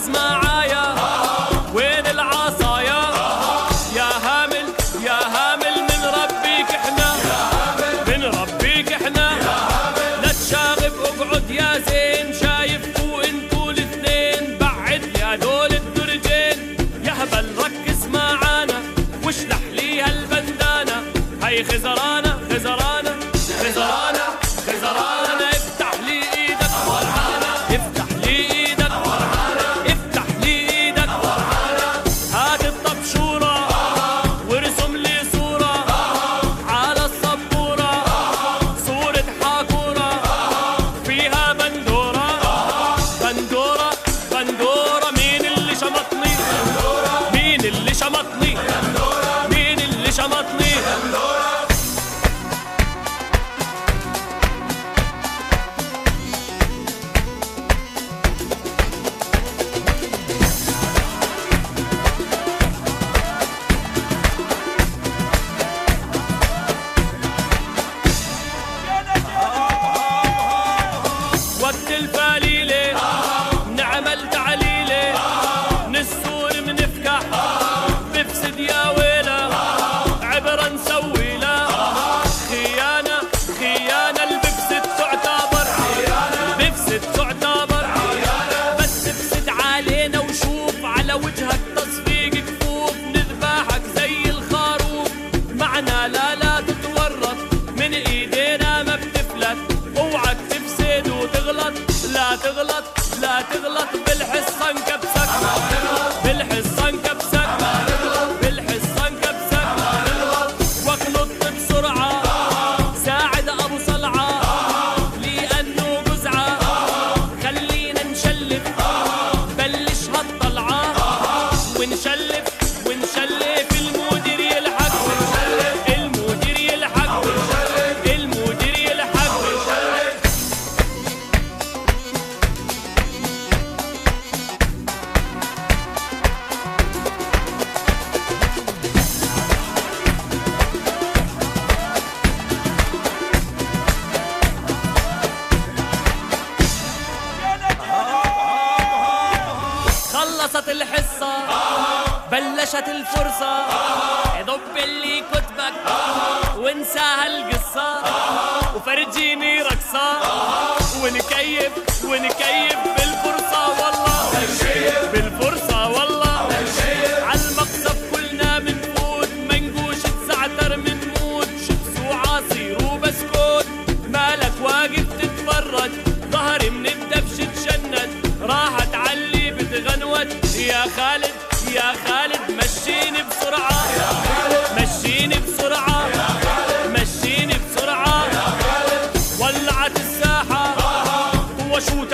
ركز معايا وين العصايا يا هامل يا هامل من ربيك احنا من ربيك احنا لا تشاغب اقعد يا زين شايفكوا انتوا الاثنين بعد لي هدول الدرجين يا هبل ركز معانا واشلح لي هالبندانة هي خزرانة خزرانة خزرانة خزرانة افتح لي ايدك فرحانة افتح لي ايدك فرحانة افتح لي ايدك فرحانة هات الطبشورة وارسم لي صورة على السبورة صورة حاكورة فيها بندورة بندورة بندورة مين اللي شمطني مين اللي شمطني مين اللي شمطني وقت الفليلة نعمل تعليلة نسور منفكح بفسد يا ويلة عبرة نسوي لا خيانة خيانة البفسد تعتبر بفسد تعتبر بس بفسد علينا وشوف على وجهك تصفيق كفوف نذبحك زي الخروف معنا لا تتورط من ايدينا ما بتفلت اوعك تفسد وتغلط لا تغلط لا تغلط بالحصة نكبسك بالحصة نكبسك بالحصة نكبسك واخلط بسرعة ساعد ابو صلعة لانه جزعة خلينا نشلف بلش هالطلعة ونشلف ونشلف المدير يلحق المدير يلحق المدير يلحق خلصت الحصة بلشت الفرصة يضب اللي كتبك وانسى هالقصة وفرجيني رقصة ونكيف ونكيف بالفرصة والله بالفرصة والله عالمقصف كلنا منفوت منقوش تزعتر منموت شبس وعصير وبسكوت مالك واقف تتفرج ظهري من الدبش تشند راحت علي بتغنوت يا خالد يا خالد مشيني بسرعة مشيني بسرعة مشيني بسرعة ولعت الساحة وشوت